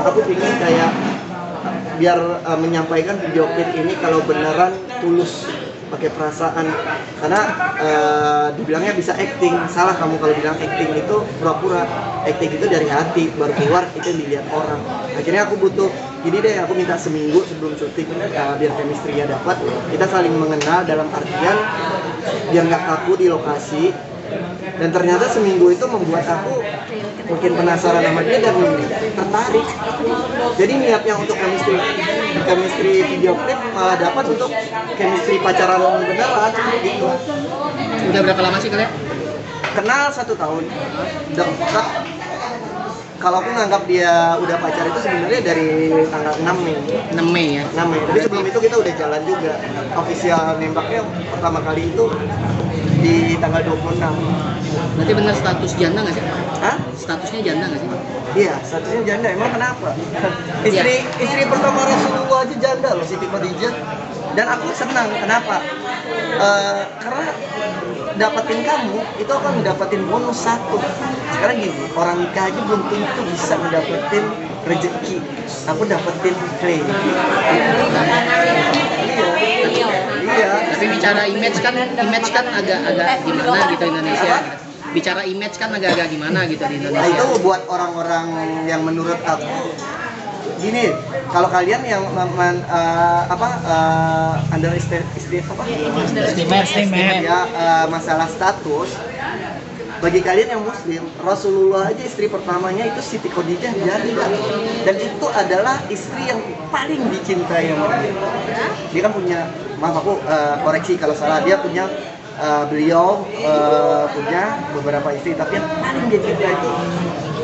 aku pingin kayak biar menyampaikan video klip ini kalau beneran tulus pakai perasaan, karena dibilangnya bisa acting, salah kamu kalau bilang acting itu pura-pura. Acting itu dari hati, baru keluar itu yang dilihat orang. Akhirnya aku butuh gini deh, aku minta seminggu sebelum syuting biar chemistry-nya dapat, kita saling mengenal dalam artian biar nggak kaku di lokasi. Dan ternyata seminggu itu membuat aku makin penasaran sama dia dan tertarik. Jadi niatnya untuk chemistry video klip malah dapat untuk chemistry pacaran beneran gitu. Udah berapa lama sih kalian? Kenal 1 tahun, dekat. Kalau aku nganggap dia udah pacar itu sebenarnya dari tanggal 6 Mei. 6 Mei ya? 6 Mei. Tapi sebelum itu kita udah jalan juga. Official nembaknya pertama kali itu di tanggal 26. Berarti benar status janda nggak sih? Hah? Statusnya janda nggak sih? Iya, statusnya janda. Emang kenapa? Istri pertama Rasulullah aja janda loh, Siti Khadijah. Dan aku senang, kenapa? Karena dapetin kamu, itu akan dapetin bonus 1. Sekarang gini, orang nikah aja belum tentu bisa mendapetin rezeki. Aku dapetin clay. Iya. Tapi bicara image kan agak gimana gitu Indonesia. Gitu. Bicara image kan agak-agak gimana gitu di Indonesia. Nah, itu buat orang-orang yang menurut aku gini, kalau kalian yang underestimate ya masalah status, bagi kalian yang muslim, Rasulullah aja istri pertamanya itu Siti Khadijah janda, dan itu adalah istri yang paling dicintai sama dia. Dia kan punya, maaf aku koreksi kalau salah, dia punya beliau punya beberapa istri, tapi yang paling dia cinta itu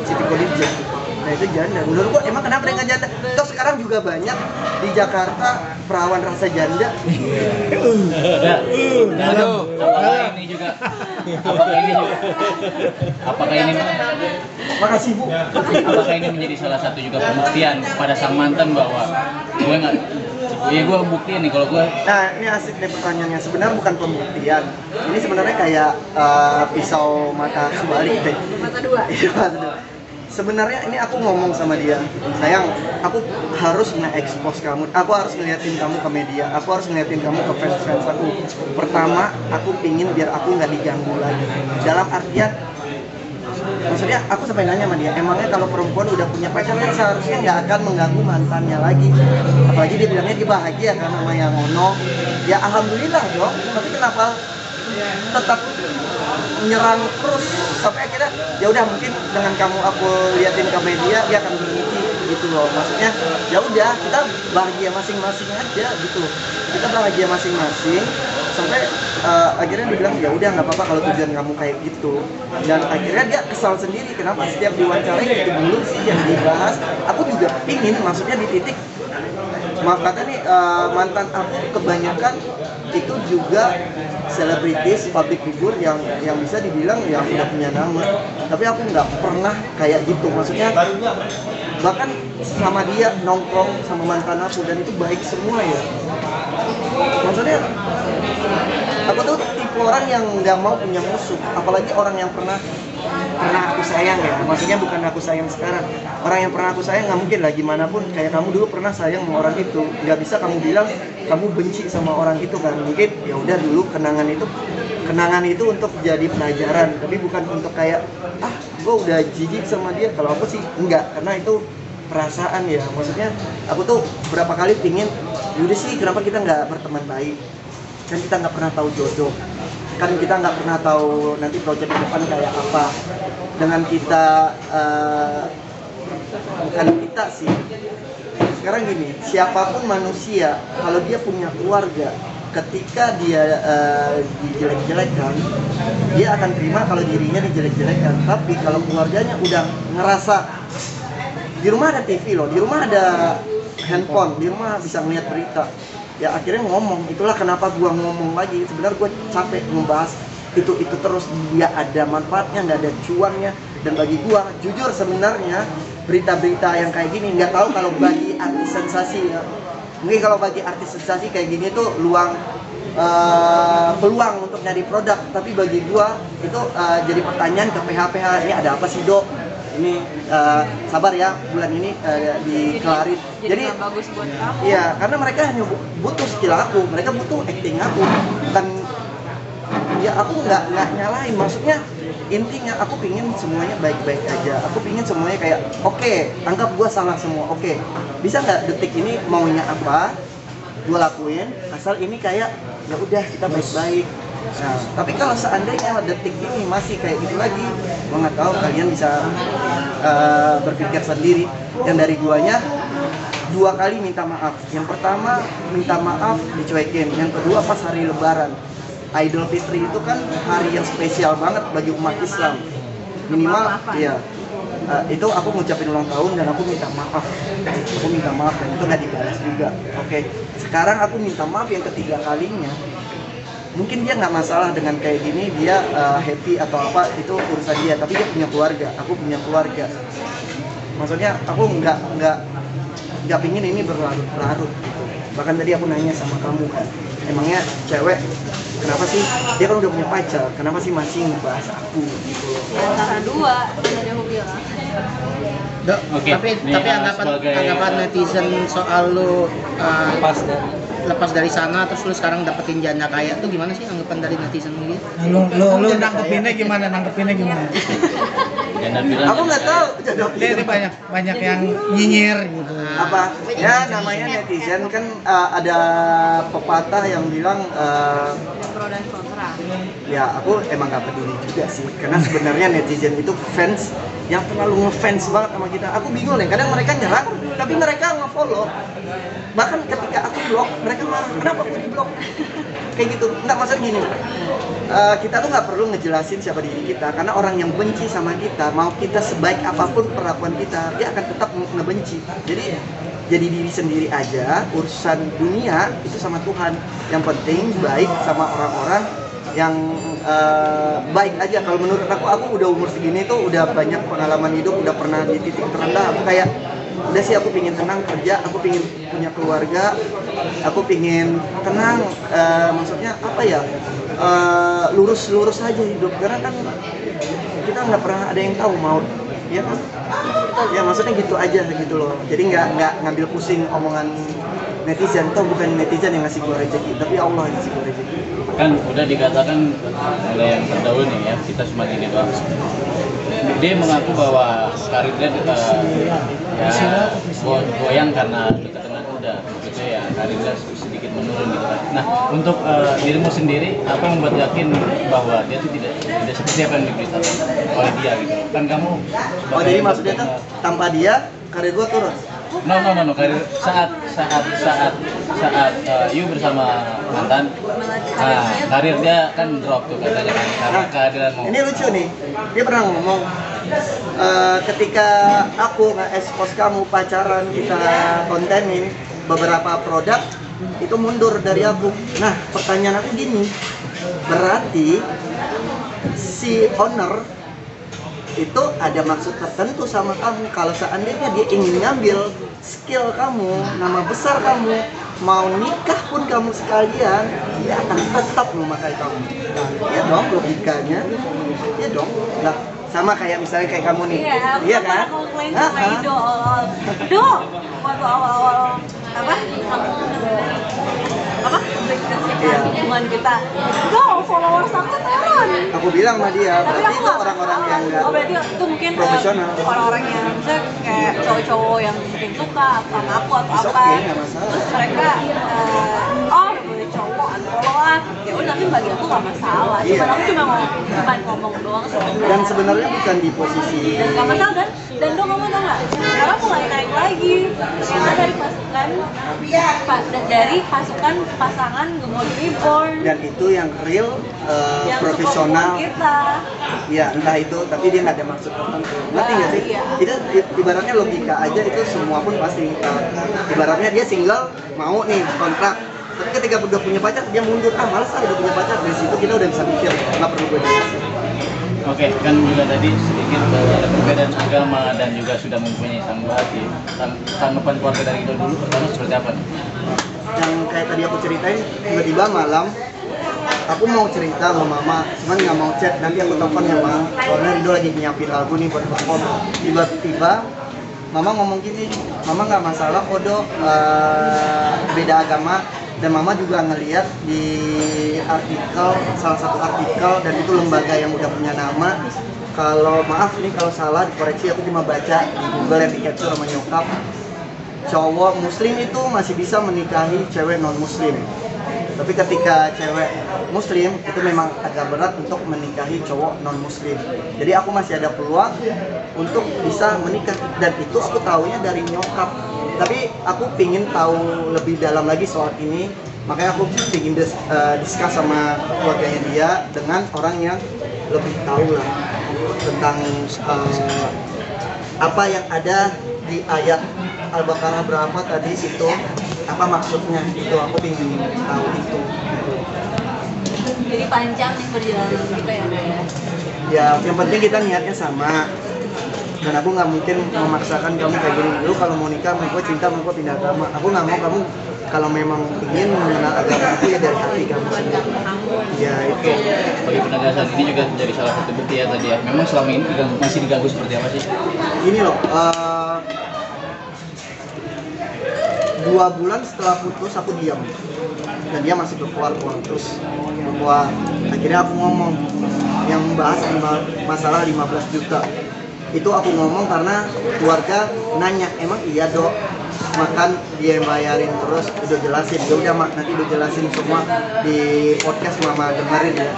Siti Khadijah. Nah itu janda. Menurutku emang kenapa dia nggak janda? Toh sekarang juga banyak di Jakarta perawan rasa janda. Halo. Apakah ini Makasih Bu. apakah ini menjadi salah satu juga pembuktian kepada sang mantan bahwa gue nggak, ya gue buktiin nih kalau gue. Nah ini asik deh pertanyaannya. Sebenarnya bukan pembuktian. Ini sebenarnya kayak pisau mata sebalik deh. Mata dua. Iya, mata dua. Sebenarnya ini aku ngomong sama dia, sayang, aku harus nge-expose kamu, aku harus ngeliatin kamu ke media, aku harus ngeliatin kamu ke fans-fans aku. Pertama, aku pingin biar aku nggak diganggu lagi. Dalam artian, maksudnya aku sampai nanya sama dia, emangnya kalau perempuan udah punya pacar kan seharusnya nggak akan mengganggu mantannya lagi. Apalagi dia bilangnya dia bahagia kan sama yang ono. Ya alhamdulillah dong, tapi kenapa tetap menyerang terus sampai akhirnya ya udah, mungkin dengan kamu aku liatin ke media dia akan berhenti gitu loh. Maksudnya ya udah, kita bahagia masing-masing aja gitu loh, kita bahagia masing-masing sampai akhirnya dia bilang ya udah nggak apa-apa kalau tujuan kamu kayak gitu. Dan akhirnya dia kesal sendiri kenapa setiap diwawancarai itu dulu sih yang dibahas. Aku juga pingin, maksudnya di titik, maaf kata nih, mantan aku kebanyakan itu juga selebritis, public figure yang bisa dibilang yang udah punya nama. Tapi aku nggak pernah kayak gitu, maksudnya bahkan sama dia nongkrong sama mantan aku dan itu baik semua ya. Maksudnya aku tuh tipe orang yang nggak mau punya musuh, apalagi orang yang pernah aku sayang ya. Maksudnya bukan aku sayang sekarang, orang yang pernah aku sayang nggak mungkin lah gimana pun kayak kamu dulu pernah sayang sama orang itu, nggak bisa kamu bilang kamu benci sama orang itu kan. Mungkin ya udah dulu kenangan itu untuk jadi pelajaran, tapi bukan untuk kayak gue udah jijik sama dia. Kalau aku sih enggak, karena itu perasaan ya. Maksudnya aku tuh berapa kali pingin, yaudah sih kenapa kita nggak berteman baik, kan kita nggak pernah tahu jodoh, kan kita nggak pernah tahu nanti proyek ke depan kayak apa. Dengan kita bukan kita sih, sekarang gini, siapapun manusia kalau dia punya keluarga, ketika dia dijelek-jelekan, dia akan terima kalau dirinya dijelek-jelekan. Tapi kalau keluarganya udah ngerasa di rumah ada TV loh, di rumah ada handphone, di rumah bisa ngeliat berita, ya akhirnya ngomong. Itulah kenapa gua ngomong lagi. Sebenarnya gua capek membahas itu terus, dia ada manfaatnya, nggak ada cuannya. Dan bagi gua jujur sebenarnya berita-berita yang kayak gini, nggak tahu kalau bagi artis sensasi ya, mungkin kalau bagi artis sensasi kayak gini tuh peluang untuk nyari produk. Tapi bagi gua itu jadi pertanyaan ke PH-PH, ini ada apa sih Dok? ini sabar ya, bulan ini dikelarin. Jadi bagus buat kamu. iya, karena mereka hanya butuh skill aku, mereka butuh acting aku. Bukan, ya aku nggak nyalain, maksudnya intinya aku pingin semuanya baik-baik aja. Aku pingin semuanya kayak oke, anggap gua salah semua, oke, bisa nggak detik ini maunya apa gua lakuin, asal ini kayak ya udah kita baik-baik. Nah, tapi kalau seandainya detik ini masih kayak gitu lagi, gua nggak tahu, kalian bisa berpikir sendiri. Dan dari guanya 2 kali minta maaf. Yang pertama minta maaf dicuekin, yang kedua pas hari Lebaran. Idul Fitri itu kan hari yang spesial banget bagi umat Islam. Minimal, iya. Itu aku ngucapin ulang tahun dan aku minta maaf. Aku minta maaf dan itu nggak dibalas juga. Oke. Sekarang aku minta maaf yang ketiga kalinya. Mungkin dia nggak masalah dengan kayak gini, dia happy atau apa, itu urusan dia. Tapi dia punya keluarga, aku punya keluarga. Maksudnya aku nggak pingin ini berlarut-larut gitu. Bahkan tadi aku nanya sama kamu kan, emangnya cewek kenapa sih, dia kan udah punya pacar, kenapa sih masih ngebahas aku gitu loh. Ya, antara dua tadi aku bilang. Dok, Oke, tapi ini, sebagai- anggapan netizen soal lu Pas deh. lepas dari sana terus lu sekarang dapetin janda kaya tuh gimana sih anggapan dari netizen gitu? Lu nanggepinnya gimana? Janda bilang Aku nggak tahu jodoh Ini banyak yang nyinyir gitu. apa ya namanya netizen kan, ada pepatah yang bilang Pro dan kontra. ya aku emang gak peduli juga sih, karena sebenarnya netizen itu fans yang terlalu ngefans banget sama kita. Aku bingung nih, kadang mereka nyerang tapi mereka nge-follow, bahkan ketika aku blok mereka marah, kenapa aku di blok kayak gitu. Nggak, maksudnya gini, kita tuh nggak perlu ngejelasin siapa diri kita, karena orang yang benci sama kita, mau kita sebaik apapun perlakuan kita, dia akan tetap ngebenci. Jadi diri sendiri aja, urusan dunia itu sama Tuhan. Yang penting baik sama orang-orang yang baik aja. Kalau menurut aku udah umur segini tuh udah banyak pengalaman hidup, udah pernah di titik terendah. Aku kayak udah sih, aku pingin tenang kerja, aku pingin punya keluarga, aku pingin tenang, maksudnya apa ya, lurus aja hidup, karena kan kita nggak pernah ada yang tahu maut, ya kan? Ya maksudnya gitu aja gitu loh. Jadi nggak ngambil pusing omongan netizen. Toh bukan netizen yang ngasih gue rezeki, tapi Allah yang ngasih gue rezeki. kan udah dikatakan oleh yang terdahulu nih ya, kita semakin di bawah. Dia mengaku bahwa karirnya goyang karena dekat dengan kuda, gitu ya, karirnya sedikit menurun gitu kan. Nah, untuk dirimu sendiri, apa yang membuat yakin bahwa dia itu tidak seperti apa yang diberitakan oleh dia gitu? Kan kamu Oh jadi maksudnya tuh tanpa dia karir gue turun? No, karir saat you bersama mantan, karir dia kan drop tuh katanya kan, karena kehadiran mau. Ini lucu nih, dia pernah ngomong, ketika aku nge-expose kamu pacaran, kita kontenin beberapa produk, itu mundur dari aku. Nah, pertanyaan aku gini, berarti si owner itu ada maksud tertentu sama kamu. Kalau seandainya dia ingin ngambil skill kamu, nama besar kamu, mau nikah pun kamu sekalian, dia akan tetap memakai kamu. Nah, ya dong logikanya, ya dong. Nah, sama kayak misalnya kayak kamu nih, iya kan? Aku komplain sama Ido awal-awal. Do, waktu awal-awal apa? Iya. Hubungan kita. Do, followers aku turun. Aku bilang sama dia, Tapi berarti aku itu nggak- orang-orang yang enggak Oh berarti itu mungkin profesional. orang-orang yang misalnya kayak cowok-cowok yang mungkin suka sama aku atau It's apa. okay, nggak masalah. Terus mereka oh boleh cowok unfollow lah. Ya udah, tapi bagi aku nggak masalah. Iya. Aku cuma ngomong doang sebenarnya. Dan sebenarnya bukan di posisi Dan nggak masalah dan dong kamu tau nggak? Sekarang mulai naik lagi. Ternyata dari pasukan pasangan Gemot Reborn. dan itu yang real, Yang profesional. support kita. Ya entah itu, tapi dia nggak ada maksud tertentu. Ngerti nggak sih? Iya. Itu ibaratnya logika aja, itu semua pun pasti. Ibaratnya dia single, mau nih kontrak. Tapi ketika udah punya pacar, dia mundur. Ah males udah punya pacar. Dari situ kita udah bisa mikir, nggak perlu gue jelasin. Oke, kan juga tadi sedikit ada perbedaan agama dan juga sudah mempunyai sambung hati. Tanggapan keluarga dari itu dulu pertama seperti apa nih? Yang kayak tadi aku ceritain, tiba-tiba malam aku mau cerita sama mama, cuman nggak mau chat, nanti aku telepon ya ma, soalnya Rido lagi nyiapin lagu nih buat perform. Tiba-tiba mama ngomong gini, mama nggak masalah kok dok, beda agama, dan mama juga ngeliat di artikel, salah satu artikel, dan itu lembaga yang udah punya nama. Kalau maaf nih kalau salah dikoreksi, aku cuma baca di Google yang di capture sama nyokap, cowok muslim itu masih bisa menikahi cewek non muslim. Tapi ketika cewek muslim itu memang agak berat untuk menikahi cowok non muslim. Jadi aku masih ada peluang untuk bisa menikah, dan itu aku tahunya dari nyokap. Tapi aku pingin tahu lebih dalam lagi soal ini, makanya aku pingin discuss sama keluarganya dia dengan orang yang lebih tahu lah tentang apa yang ada di ayat Al-Baqarah berapa tadi itu, apa maksudnya itu, aku ingin tahu itu. Jadi panjang nih perjalanan kita ya kayak. Ya yang penting kita niatnya sama, dan aku nggak mungkin memaksakan kamu kayak gini, lu kalau mau nikah mau gue cinta mau gue pindah agama, aku nggak mau. Kamu kalau memang ingin mengenal agama aku ya dari hati kamu sendiri. Ya itu. Bagi penegasan ini juga jadi salah satu bukti ya tadi ya. Memang selama ini masih diganggu seperti apa sih? Ini loh, 2 bulan setelah putus aku diam, dan dia masih berkeluar terus bahwa akhirnya aku ngomong yang membahas masalah 15 juta itu. Aku ngomong karena keluarga nanya, emang iya dok makan dia yang bayarin, terus udah jelasin, ya udah mak nanti udah jelasin semua di podcast mama dengerin ya.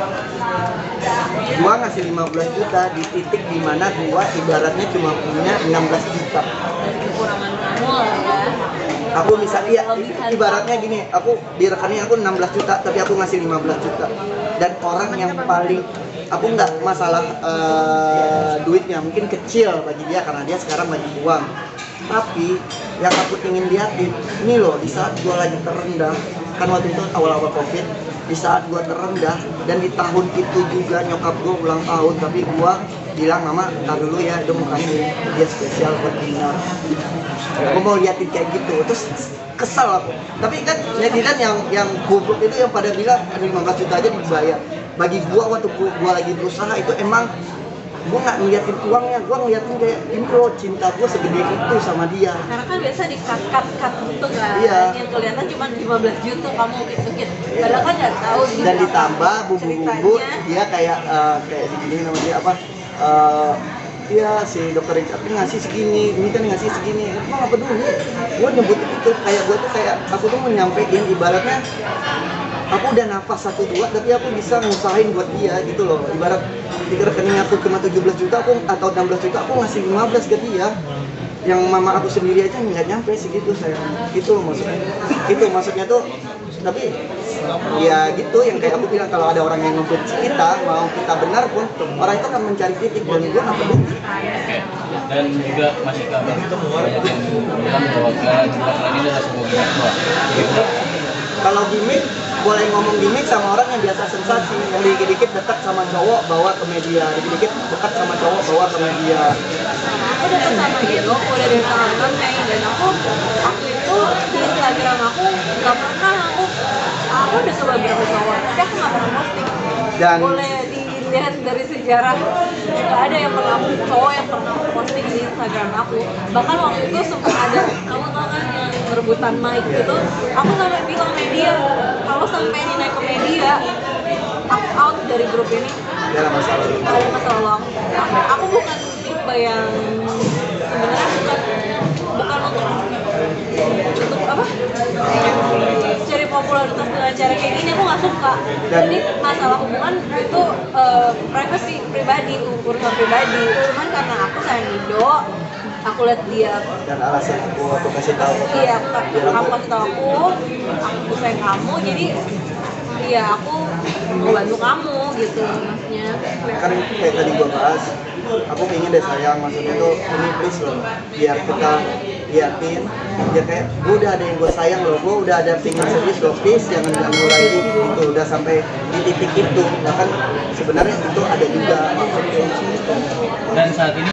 Gua ngasih 15 juta di titik dimana gua ibaratnya cuma punya 16 juta. Kekurangan kamu lah ya. Aku bisa, iya ibaratnya gini, aku di rekening aku 16 juta tapi aku ngasih 15 juta. Dan orang yang paling, aku nggak masalah duitnya, mungkin kecil bagi dia karena dia sekarang lagi uang. Tapi yang aku ingin liatin, ini loh di saat gue lagi terendah, kan waktu itu awal-awal covid, di saat gue terendah, dan di tahun itu juga nyokap gue ulang tahun, tapi gue bilang mama tar dulu ya, itu mau kasih dia spesial buat Dina. Aku mau liatin kayak gitu, terus kesal aku. Tapi kan netizen yang goblok itu yang pada bilang 15 juta aja dibayar. Bagi gue waktu gue lagi berusaha itu emang gue nggak ngeliatin uangnya, gue ngeliatin kayak ini loh cinta gue segede itu sama dia. Karena kan biasa di cut gitu kan, Iya. yang kelihatan cuma 15 juta kamu ukit-ukit, padahal kan nggak tahu di Dan belakang ditambah bumbu-bumbu ceritanya. dia kayak gini namanya dia apa, iya si dokter Richard ini ngasih segini, ini kan ngasih segini, gue nggak peduli. Gue nyebut itu kayak gue tuh kayak aku tuh menyampaikan ibaratnya aku udah nafas 1-2 tapi aku bisa ngusahain buat dia gitu loh. Ibarat di rekening aku cuma 17 juta aku atau 16 juta aku ngasih 15 ke dia. Yang mama aku sendiri aja nggak nyampe segitu saya. Itu loh maksudnya. Itu maksudnya tuh, tapi ya gitu yang kayak aku bilang, kalau ada orang yang membenci kita, mau kita benar pun orang itu akan mencari titik, dan gue nggak peduli. Oke. Dan juga masih banyak yang bilang bahwa cinta ini adalah sebuah gimmick doang. Gitu. Kalau gimmick, boleh ngomong gimmick sama orang yang biasa sensasi, yang dikit-dikit dekat sama cowok bawa ke media, dikit-dikit dekat sama cowok bawa ke media. Aku deket sama dia loh, udah dari tanggal 6 Mei, dan aku itu di Instagram aku nggak pernah aku udah coba berapa cowok, tapi aku nggak pernah posting. Dan Boleh dilihat dari sejarah, nggak ada yang pernah cowok yang pernah posting di Instagram aku. Bahkan waktu itu sempat ada, kamu tau kan yang rebutan mic gitu, aku sampai bilang media, kalau sampai ini naik ke media, aku out dari grup ini. dalam masalah Ada masalah aku bukan tipe yang sebenarnya bukan untuk apa cari popularitas dengan cara kayak gini, aku nggak suka. Jadi masalah hubungan itu privacy pribadi, urusan pribadi. Cuman karena aku sayang Indo, aku lihat dia, dan alasan aku kasih tahu. iya kamu kasih tahu aku sayang kamu, jadi iya aku mau bantu kamu gitu maksudnya. Kan kayak tadi gua bahas, aku pengen deh sayang, maksudnya tuh ini please loh, biar kita liatin, biar kayak gua udah ada yang gua sayang loh, gua udah ada pengen serius loh, please jangan ganggu lagi gitu, udah sampai di titik itu. Bahkan sebenarnya itu ada juga maksudnya. Dan saat ini